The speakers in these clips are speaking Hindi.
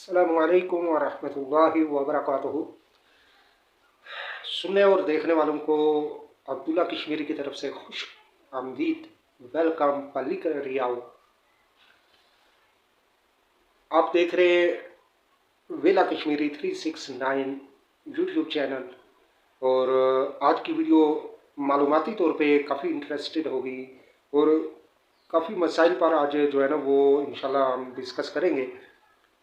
अस्सलामुअलैकुम वरहमतुल्लाहि वबरकातुहू। सुनने और देखने वालों को अब्दुल्ला कश्मीरी की तरफ से खुश आमदीद, वेलकम पलिक रियाओ। आप देख रहे हैं वेला कश्मीरी 369 यूट्यूब चैनल। और आज की वीडियो मालूमाती तौर पे काफ़ी इंटरेस्टेड होगी और काफ़ी मसाइल पर आज जो है ना वो इंशाल्लाह हम डिस्कस करेंगे।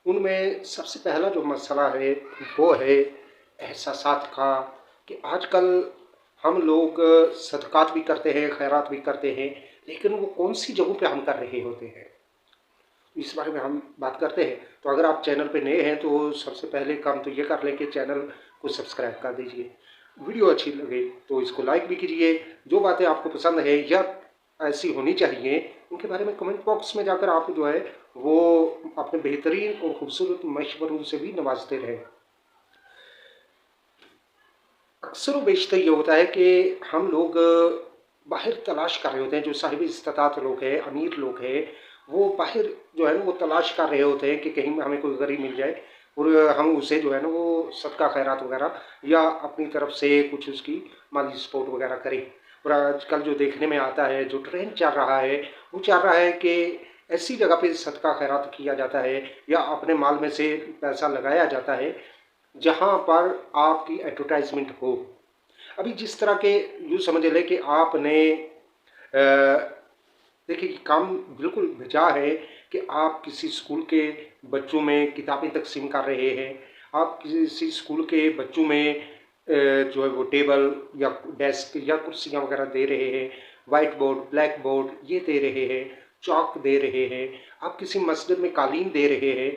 उनमें सबसे पहला जो मसला है वो है एहसासात का, कि आजकल हम लोग सदक़ात भी करते हैं, खैरात भी करते हैं, लेकिन वो कौन सी जगहों पे हम कर रहे होते हैं, इस बारे में हम बात करते हैं। तो अगर आप चैनल पे नए हैं तो सबसे पहले काम तो ये कर लें कि चैनल को सब्सक्राइब कर दीजिए। वीडियो अच्छी लगे तो इसको लाइक भी कीजिए। जो बातें आपको पसंद है या ऐसी होनी चाहिए उनके बारे में कमेंट बॉक्स में जाकर आप जो है वो अपने बेहतरीन और खूबसूरत मशवरों से भी नवाजते रहें। अक्सर व बेशतर ये होता है कि हम लोग बाहर तलाश कर रहे होते हैं, जो साहिब इस्तात लोग हैं, अमीर लोग हैं, वो बाहर जो है ना वो तलाश कर रहे होते हैं कि कहीं हमें कोई गरीब मिल जाए और हम उसे जो है ना वो सदका खैरात वगैरह या अपनी तरफ से कुछ उसकी माली सपोर्ट वगैरह करें। और आजकल जो देखने में आता है, जो ट्रेंड चल रहा है, वो चल रहा है कि ऐसी जगह पे सदका खैरात किया जाता है या अपने माल में से पैसा लगाया जाता है जहाँ पर आपकी एडवर्टाइजमेंट हो। अभी जिस तरह के यूँ समझ लें कि आपने देखिए काम बिल्कुल बेजा है कि आप किसी स्कूल के बच्चों में किताबें तकसीम कर रहे हैं, आप किसी स्कूल के बच्चों में जो है वो टेबल या डेस्क या कुर्सियाँ वगैरह दे रहे हैं, वाइट बोर्ड, ब्लैक बोर्ड ये दे रहे हैं, चौक दे रहे हैं, आप किसी मस्जिद में कालीन दे रहे हैं,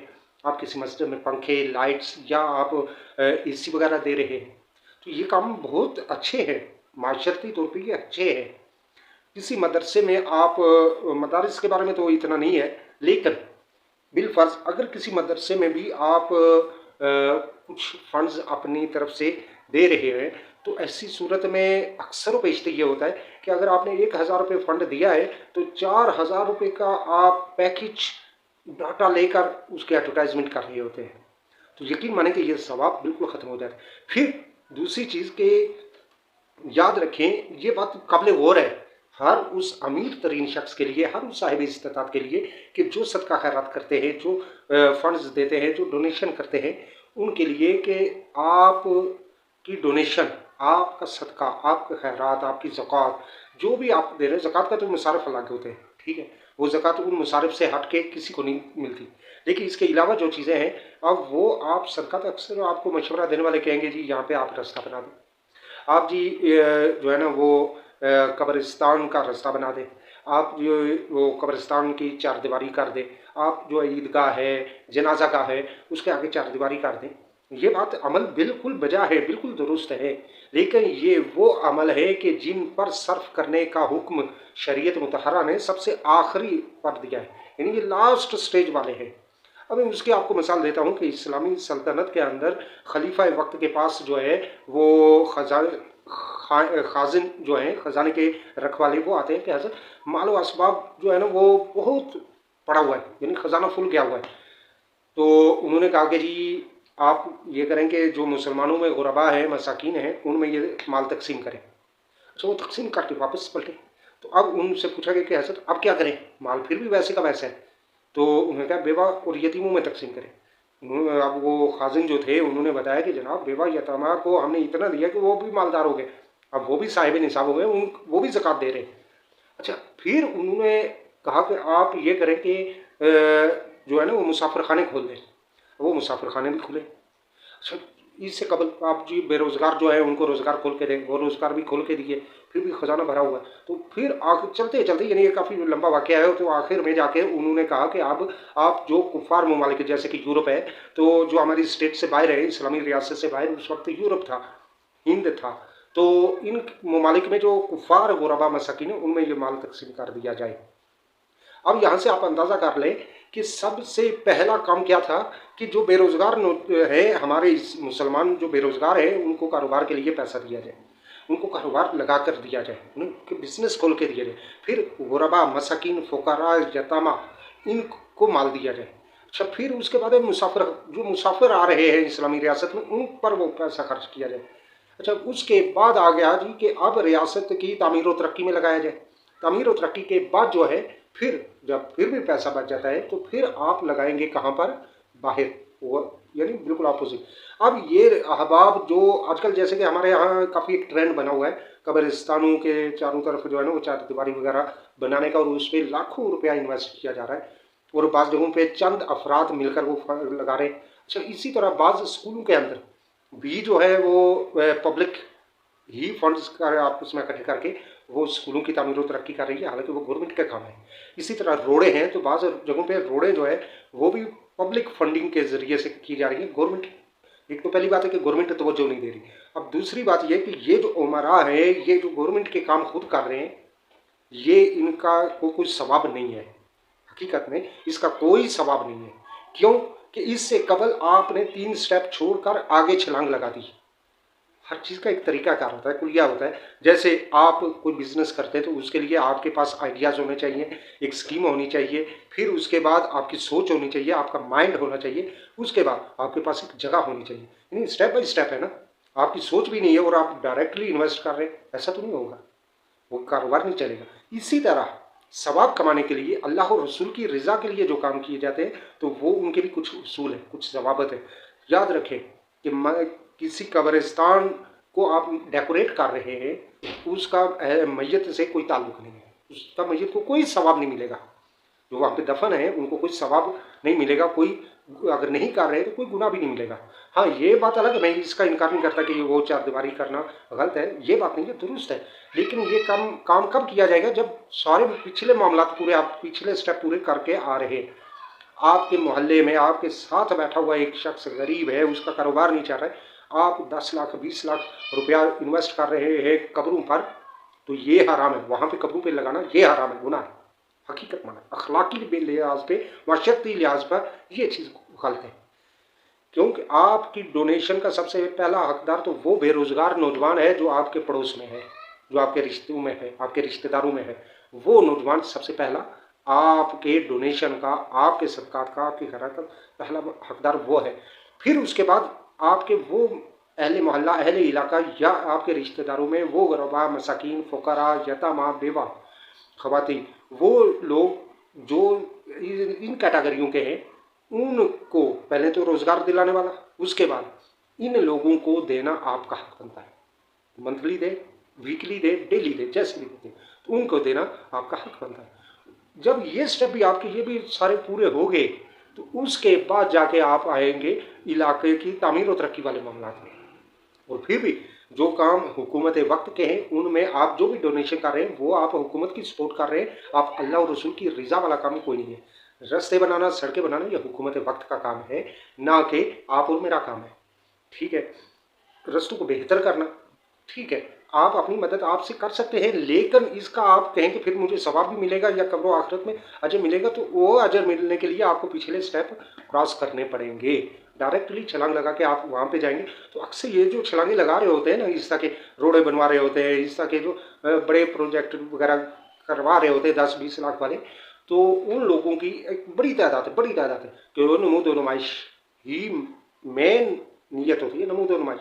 आप किसी मस्जिद में पंखे, लाइट्स या आप एसी वगैरह दे रहे हैं। तो ये काम बहुत अच्छे हैं, माशरती तौर पर ये अच्छे हैं। किसी मदरसे में आप मदारिस के बारे में तो इतना नहीं है, लेकिन बिलफर्ज अगर किसी मदरसे में भी आप कुछ फंड्स अपनी तरफ से दे रहे हैं तो ऐसी सूरत में अक्सर पेशतर ये होता है कि अगर आपने 1000 रुपये फंड दिया है तो 4000 रुपये का आप पैकेज डाटा लेकर उसके एडवर्टाइजमेंट कर रहे होते हैं। तो यकीन माने कि ये सवाब बिल्कुल ख़त्म हो जाता है। फिर दूसरी चीज़ के याद रखें, ये बात काबिल गौर है हर उस अमीर तरीन शख्स के लिए, हर उस साहिब इस्तात के लिए कि जो सदका खैरात करते हैं, जो फंड्स देते हैं, जो डोनेशन करते हैं, उनके लिए कि आप की डोनेशन, आपका सदका, आपका खैरात, आपकी ज़कात जो भी आप दे रहे हैं, ज़कात का तो मुसारफ अलग होते हैं, ठीक है, वो ज़कात उन मुसारफ से हट के किसी को नहीं मिलती, लेकिन इसके अलावा जो चीज़ें हैं अब वो आप सदका तो अक्सर आपको मशवरा देने वाले कहेंगे जी यहाँ पे आप रास्ता बना दो, आप जी जो है ना वो कब्रिस्तान का रास्ता बना दें, आप जो वो कब्रिस्तान की चारदीवारी कर दें, आप जो ईदगाह है, जनाजा गाह है, उसके आगे चारदीवारी कर दें। ये बात अमल बिल्कुल बजा है, बिल्कुल दुरुस्त है, लेकिन ये वो अमल है कि जिन पर सर्फ करने का हुक्म शरीयत मुतहरा ने सबसे आखिरी पर दिया है, यानी ये लास्ट स्टेज वाले हैं। अब मैं उसकी आपको मिसाल देता हूँ कि इस्लामी सल्तनत के अंदर खलीफा वक्त के पास जो है वो खाजिन जो है, ख़जाने के रखवाले, वो आते हैं कि हज़रत मालो असबाब जो है ना वो बहुत पड़ा हुआ है, यानी ख़जाना फुल गया हुआ है। तो उन्होंने कहा कि जी आप ये करें कि जो मुसलमानों में गुरबा है, मसाकीन हैं, उनमें ये माल तकसीम करें। अच्छा, वो तकसीम करके वापस पलटे। तो अब उनसे पूछा गया कि हज़रत अब क्या करें, माल फिर भी वैसे का वैसा है। तो उन्होंने कहा बेवा और यतीमों में तकसीम करें। अब वो खाजिन जो थे उन्होंने बताया कि जनाब बेवा यतीमा को हमने इतना दिया कि वो भी मालदार हो गए, अब वो भी साहिब निसाब हो गए, वो भी ज़कात दे रहे हैं। अच्छा, फिर उन्होंने कहा कि आप ये करें कि जो है ना वो मुसाफिर खाने खोल दें, वो मुसाफिर खाने भी खुले। अच्छा, इससे कबल आप जी बेरोज़गार जो है उनको रोज़गार खोल के दें, वो रोज़गार भी खोल के दिए, फिर भी ख़जाना भरा हुआ है। तो फिर आगे चलते चलते, यानी ये काफ़ी लंबा वाक़या है, तो आखिर में जाके उन्होंने कहा कि अब आप जो कुफ़ार ममालिक जैसे कि यूरोप है, तो जो हमारी स्टेट से बाहर है, इस्लामी रियासत से बाहर, उस वक्त यूरोप था, हिंद था, तो इन ममालिक में जो कुफ़ार गुरबा मसाकिन है उनमें ये माल तकसीम कर दिया जाए। अब यहाँ से आप अंदाज़ा कर लें कि सबसे पहला काम क्या था कि जो बेरोज़गार है, हमारे मुसलमान जो बेरोज़गार है, उनको कारोबार के लिए पैसा दिया जाए, उनको कारोबार लगा कर दिया जाए, उनको बिजनेस खोल के दिया जाए। फिर गुरबा, मसाकिन, फ़ुक़रा, यतामा, इनको माल दिया जाए। अच्छा, फिर उसके बाद मुसाफिर, जो मुसाफिर आ रहे हैं इस्लामी रियासत में, उन पर वो पैसा खर्च किया जाए। अच्छा, उसके बाद आ गया जी कि अब रियासत की तामीर व तरक्की में लगाया जाए। तामीर व तरक्की के बाद जो है, फिर जब फिर भी पैसा बच जाता है तो फिर आप लगाएंगे कहाँ पर? बाहर। वो यानी बिल्कुल अपोजिट। अब ये अहबाब जो आजकल, जैसे कि हमारे यहाँ काफ़ी एक ट्रेंड बना हुआ है कब्रिस्तानों के चारों तरफ जो है ना वो चारदीवारी वगैरह बनाने का, और उस पर लाखों रुपया इन्वेस्ट किया जा रहा है, और बाज़ जगहों पे चंद अफराद मिलकर वो लगा रहे हैं। अच्छा, इसी तरह बाज़ स्कूलों के अंदर भी जो है वो पब्लिक ही फंड्स का आपस में इकट्ठे करके वो स्कूलों की तामीर और तरक्की कर रही है, हालांकि वो गवर्नमेंट का काम है। इसी तरह रोडें हैं, तो बाज़ जगहों पे रोडें जो है वो भी पब्लिक फंडिंग के ज़रिए से की जा रही है। गवर्नमेंट, एक तो पहली बात है कि गवर्नमेंट तवज्जो नहीं दे रही। अब दूसरी बात ये कि ये जो उमरा है, ये जो गवर्नमेंट के काम खुद कर रहे हैं, ये इनका कोई सवाब नहीं है। हकीकत में इसका कोई सवाब नहीं है। क्यों? कि इससे कबल आपने 3 स्टेप छोड़कर आगे छलांग लगा दी। हर चीज़ का एक तरीका कार होता है, कुलिया होता है। जैसे आप कोई बिजनेस करते हैं तो उसके लिए आपके पास आइडियाज़ होने चाहिए, एक स्कीम होनी चाहिए, फिर उसके बाद आपकी सोच होनी चाहिए, आपका माइंड होना चाहिए, उसके बाद आपके पास एक जगह होनी चाहिए। यानी स्टेप बाई स्टेप है ना। आपकी सोच भी नहीं है और आप डायरेक्टली इन्वेस्ट कर रहे हैं, ऐसा तो नहीं होगा, वो कारोबार नहीं चलेगा। इसी तरह सवाब कमाने के लिए, अल्लाह और रसूल की रज़ा के लिए जो काम किए जाते हैं, तो वो उनके भी कुछ उसूल है, कुछ ज़वाबत है। याद रखें कि किसी कब्रिस्तान को आप डेकोरेट कर रहे हैं, उसका मैयत से कोई ताल्लुक नहीं है, उसका मैयत को कोई सवाब नहीं मिलेगा। जो वहाँ पे दफन है उनको कोई सवाब नहीं मिलेगा, कोई अगर नहीं कर रहे तो कोई गुनाह भी नहीं मिलेगा। हाँ, ये बात अलग है, मैं इसका इनकार नहीं करता कि वो चारदीवारी करना गलत है, ये बात नहीं है, दुरुस्त है। लेकिन ये काम कब किया जाएगा? जब सारे पिछले मामला पूरे, आप पिछले स्टेप पूरे करके आ रहे हैं। आपके मोहल्ले में आपके साथ बैठा हुआ एक शख्स गरीब है, उसका कारोबार नहीं चल रहा है, आप 10 लाख 20 लाख रुपया इन्वेस्ट कर रहे हैं कब्रों पर, तो ये हराम है। वहाँ पे कब्रों पे लगाना ये हराम है, गुनाह है। हकीकत माना अखलाकी लिहाज पे, माशरती लिहाज पर ये चीज़ गलत है। क्योंकि आपकी डोनेशन का सबसे पहला हकदार तो वो बेरोजगार नौजवान है जो आपके पड़ोस में है, जो आपके रिश्तों में है, आपके रिश्तेदारों में है। वो नौजवान सबसे पहला आपके डोनेशन का, आपके सदकात का, आपके खैरात का पहला हकदार वो है। फिर उसके बाद आपके वो अहले मोहल्ला, अहले इलाका या आपके रिश्तेदारों में वो गरबा, मसाकीन, फ़ुक़रा, यतामा, बेवा, ख़वातीन, वो लोग जो इन कैटेगरियों के हैं, उनको पहले तो रोज़गार दिलाने वाला, उसके बाद इन लोगों को देना आपका हक बनता है। मंथली दे, वीकली दे, डेली दे, जैसे भी दे, तो उनको देना आपका हक बनता है। जब ये स्टेप भी आपके ये भी सारे पूरे हो गए, तो उसके बाद जाके आप आएंगे इलाके की तामीर और तरक्की वाले मामला में। और फिर भी जो काम हुकूमत वक्त के हैं, उनमें आप जो भी डोनेशन कर रहे हैं वो आप हुकूमत की सपोर्ट कर रहे हैं। आप अल्लाह और रसूल की रज़ा वाला काम कोई नहीं है। रास्ते बनाना, सड़कें बनाना ये हुकूमत वक्त का काम है, ना कि आप और मेरा काम है। ठीक है, रास्तों को बेहतर करना, ठीक है, आप अपनी मदद आपसे कर सकते हैं, लेकिन इसका आप कहें कि फिर मुझे सवाब भी मिलेगा या कब्र आखिरत में अजर मिलेगा, तो वो अजर मिलने के लिए आपको पिछले स्टेप क्रॉस करने पड़ेंगे। डायरेक्टली छलांग लगा के आप वहाँ पे जाएंगे तो अक्सर ये जो छलांगे लगा रहे होते हैं ना, इस तरह के रोडें बनवा रहे होते हैं, इस तरह के जो बड़े प्रोजेक्ट वगैरह करवा रहे होते हैं 10-20 लाख वाले, तो उन लोगों की एक बड़ी तादाद है कि वो नमूद नुमाइश ही मेन नीयत होती है। नमूद नुमाइश,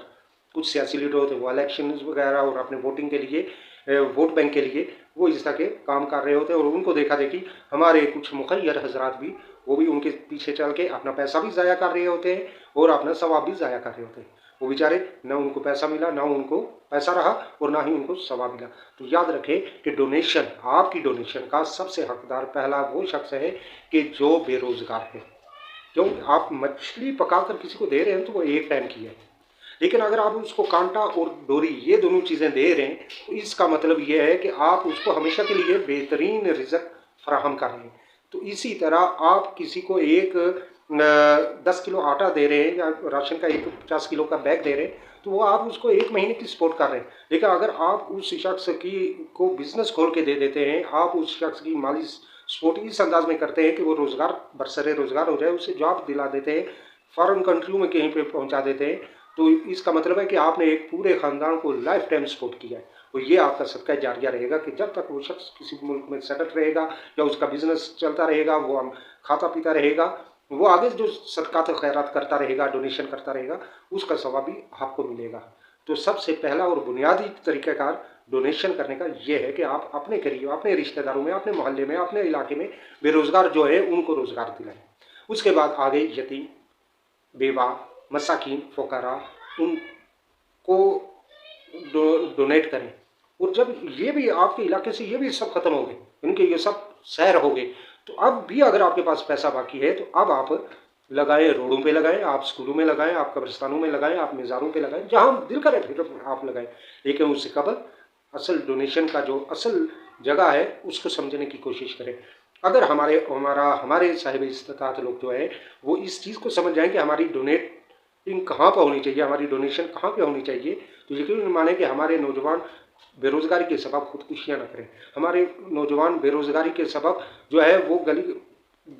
कुछ सियासी लीडर होते हैं वो इलेक्शन वगैरह और अपने वोटिंग के लिए, वोट बैंक के लिए वो इस तरह के काम कर रहे होते हैं, और उनको देखा देखी हमारे कुछ मुखय्यर हजरात भी, वो भी उनके पीछे चल के अपना पैसा भी ज़ाया कर रहे होते हैं और अपना सवाब भी ज़ाया कर रहे होते हैं। वो बेचारे, ना उनको पैसा मिला, ना उनको पैसा रहा और ना ही उनको सवाब मिला। तो याद रखें कि डोनेशन, आपकी डोनेशन का सबसे हकदार पहला वो शख्स है कि जो बेरोज़गार है। क्यों? आप मछली पकाकर किसी को दे रहे हैं तो वो एक टाइम की है, लेकिन अगर आप उसको कांटा और डोरी ये दोनों चीज़ें दे रहे हैं तो इसका मतलब ये है कि आप उसको हमेशा के लिए बेहतरीन रिज़्क फराहम कर रहे हैं। तो इसी तरह आप किसी को एक 10 किलो आटा दे रहे हैं या राशन का एक 50 किलो का बैग दे रहे हैं, तो वो आप उसको 1 महीने की सपोर्ट कर रहे हैं। लेकिन अगर आप उस शख्स को बिज़नेस खोल के दे देते हैं, आप उस शख्स की माली सपोर्ट इस अंदाज में करते हैं कि वो रोज़गार बरसरे रोज़गार हो जाए, उसे जॉब दिला देते हैं, फॉरेन कंट्रियों में कहीं पे पहुंचा देते हैं, तो इसका मतलब है कि आपने एक पूरे ख़ानदान को लाइफ टाइम सपोर्ट किया है। और ये आपका सदका जारिया रहेगा कि जब तक वो शख्स किसी मुल्क में सेटल रहेगा या उसका बिजनेस चलता रहेगा, वो खाता पीता रहेगा, वो आगे जो सदक़ात खैरात करता रहेगा, डोनेशन करता रहेगा, उसका सवाब भी आपको मिलेगा। तो सबसे पहला और बुनियादी तरीक़ाकार डोनेशन करने का ये है कि आप अपने करीब, अपने रिश्तेदारों में, अपने मोहल्ले में, अपने इलाके में बेरोज़गार जो है उनको रोज़गार दिलाएं। उसके बाद आगे यतीम, बेवा, मसाकीन, फ़ुक़रा उनको डोनेट करें। और जब ये भी आपके इलाके से ये भी सब खत्म हो गए, इनके ये सब शहर हो गए, तो अब भी अगर आपके पास पैसा बाकी है तो अब आप लगाएं, रोडों पे लगाएं, आप स्कूलों में लगाएं, आप कब्रिस्तानों में लगाएं, आप मज़ारों पे लगाएं, जहां दिल करे फिर आप लगाएं। लेकिन उससे कबल असल डोनेशन का जो असल जगह है उसको समझने की कोशिश करें। अगर हमारे साहिब इस्तात लोग जो है वो इस चीज़ को समझ जाएं कि हमारी डोनेटिंग कहाँ पर होनी चाहिए, हमारी डोनेशन कहाँ पे होनी चाहिए, तो यकीन माने कि हमारे नौजवान बेरोज़गारी के सबब खुदकुशियाँ न करें। हमारे नौजवान बेरोज़गारी के सबब जो है वो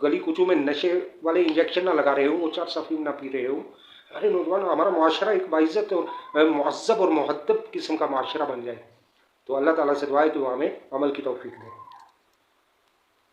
गली कुचों में नशे वाले इंजेक्शन ना लगा रहे हो, वो चार अफ़ीम ना पी रहे हो। हमारे नौजवान, हमारा माशरा एक बाइज़्ज़त और मुहज़्ज़ब और मुहद्दब किस्म का माशरा बन जाए। तो अल्लाह ताला से दुआ है कि वो हमें अमल की तौफ़ीक़ दे।